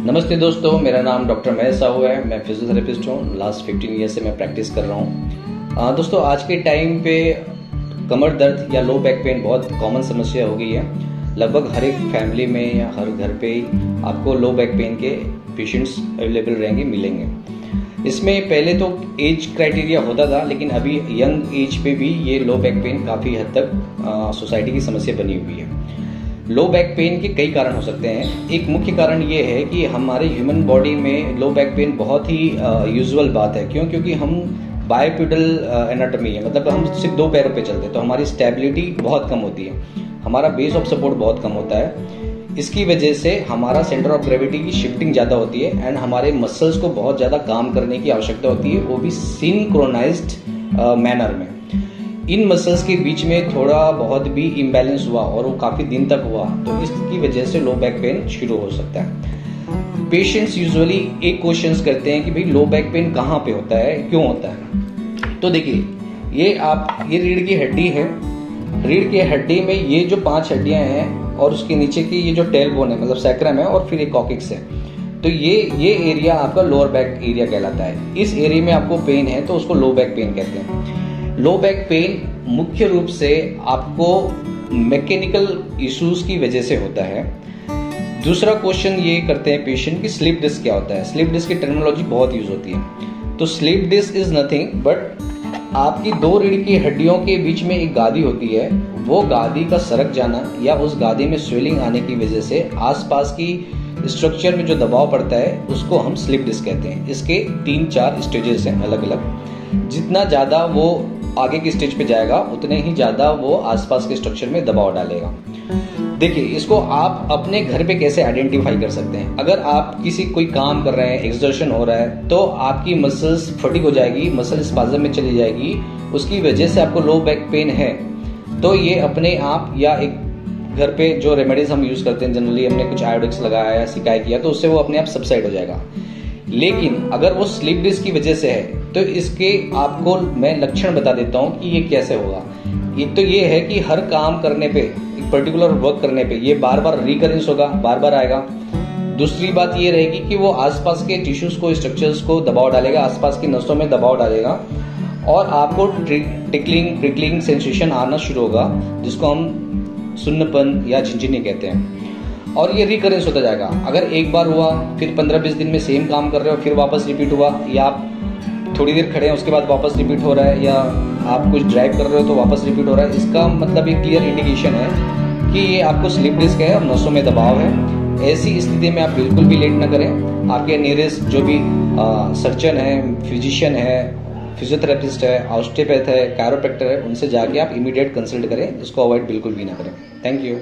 नमस्ते दोस्तों, मेरा नाम डॉक्टर महेश साहू है। मैं फिजियोथेरेपिस्ट हूँ। लास्ट 15 ईयर से मैं प्रैक्टिस कर रहा हूँ। दोस्तों, आज के टाइम पे कमर दर्द या लो बैक पेन बहुत कॉमन समस्या हो गई है। लगभग हर एक फैमिली में या हर घर पे आपको लो बैक पेन के पेशेंट्स अवेलेबल रहेंगे, मिलेंगे। इसमें पहले तो एज क्राइटेरिया होता था, लेकिन अभी यंग एज पे भी ये लो बैक पेन काफ़ी हद तक सोसाइटी की समस्या बनी हुई है। लो बैक पेन के कई कारण हो सकते हैं। एक मुख्य कारण ये है कि हमारे ह्यूमन बॉडी में लो बैक पेन बहुत ही यूजुअल बात है। क्यों? क्योंकि हम बायपिडल एनाटॉमी है, मतलब हम सिर्फ दो पैरों पे चलते हैं, तो हमारी स्टेबिलिटी बहुत कम होती है, हमारा बेस ऑफ सपोर्ट बहुत कम होता है। इसकी वजह से हमारा सेंटर ऑफ ग्रेविटी की शिफ्टिंग ज़्यादा होती है एंड हमारे मसल्स को बहुत ज़्यादा काम करने की आवश्यकता होती है, वो भी सिंक्रोनाइज्ड मैनर में। इन मसल्स के बीच में थोड़ा बहुत भी इम्बैलेंस हुआ और वो काफ़ी दिन तक हुआ, तो इसकी वजह से लो बैक पेन शुरू हो सकता है। पेशेंट्स यूजुअली एक क्वेश्चंस करते हैं कि भाई लो बैक पेन कहाँ पे होता है, क्यों होता है। तो देखिए, ये रीढ़ की हड्डी है। रीढ़ की हड्डी में ये जो 5 हड्डियां हैं और उसके नीचे की ये जो टेल बोन है, मतलब सैक्रम है, और फिर एक कॉकिक्स है। तो ये एरिया आपका लोअर बैक एरिया कहलाता है। इस एरिया में आपको पेन है तो उसको लो बैक पेन कहते हैं। लो बैक पेन मुख्य रूप से आपको मैकेनिकल इश्यूज की वजह से होता है। दूसरा क्वेश्चन ये करते हैं पेशेंट कि स्लिप डिस्क क्या होता है। स्लिप डिस्क की टर्मिनोलॉजी बहुत यूज होती है। तो slip disc is nothing but आपकी दो रीढ़ की हड्डियों के बीच में एक गादी होती है, वो गादी का सरक जाना या उस गादी में स्वेलिंग आने की वजह से आसपास की स्ट्रक्चर में जो दबाव पड़ता है उसको हम स्लिप डिस्क कहते हैं। इसके 3-4 स्टेजेस हैं अलग अलग। जितना ज़्यादा वो आगे की स्टेज पे जाएगा उतने ही ज़्यादा वो आसपास के स्ट्रक्चर में दबाव डालेगा। देखिए, इसको आप अपने घर पे कैसे आइडेंटिफाई कर सकते हैं। अगर आप कोई काम कर रहे हैं, एक्सर्शन हो रहा है, तो आपकी मसल्स फटीग हो जाएगी, मसल स्पाज्म में चली जाएगी, उसकी वजह से आपको लो बैक पेन है। तो ये अपने आप या एक घर पे जो रेमेडीज हम यूज करते हैं, जनरली हमने कुछ आयोडेक्स लगाया या सिकाई किया, तो उससे वो अपने आप सबसाइड हो जाएगा। लेकिन अगर वो स्लिप डिस्क की वजह से है तो इसके आपको मैं लक्षण बता देता हूँ कि ये कैसे होगा। ये है कि हर काम करने पे, एक पर्टिकुलर वर्क करने पे ये बार बार रिकरेंस होगा, बार बार आएगा। दूसरी बात ये रहेगी कि वो आसपास के टिश्यूज को, स्ट्रक्चर्स को दबाव डालेगा, आसपास की नसों में दबाव डालेगा और आपको टिकलिंग प्रिकलिंग सेंसेशन आना शुरू होगा, जिसको हम सुन्नपन या झिंझिनी कहते हैं। और ये रिकरेंस होता जाएगा। अगर एक बार हुआ, फिर 15-20 दिन में सेम काम कर रहे हो, फिर वापस रिपीट हुआ, या आप थोड़ी देर खड़े हैं उसके बाद वापस रिपीट हो रहा है, या आप कुछ ड्राइव कर रहे हो तो वापस रिपीट हो रहा है, इसका मतलब एक क्लियर इंडिकेशन है कि ये आपको स्लिप डिस्क है और नसों में दबाव है। ऐसी स्थिति में आप बिल्कुल भी लेट ना करें। आपके नियरेस्ट जो भी सर्जन है, फिजिशियन है, फिजियोथेरेपिस्ट है, ऑस्टियोपैथ है, कायरोप्रैक्टर है, उनसे जाके आप इमीडिएट कंसल्ट करें। इसको अवॉइड बिल्कुल भी ना करें। Thank you.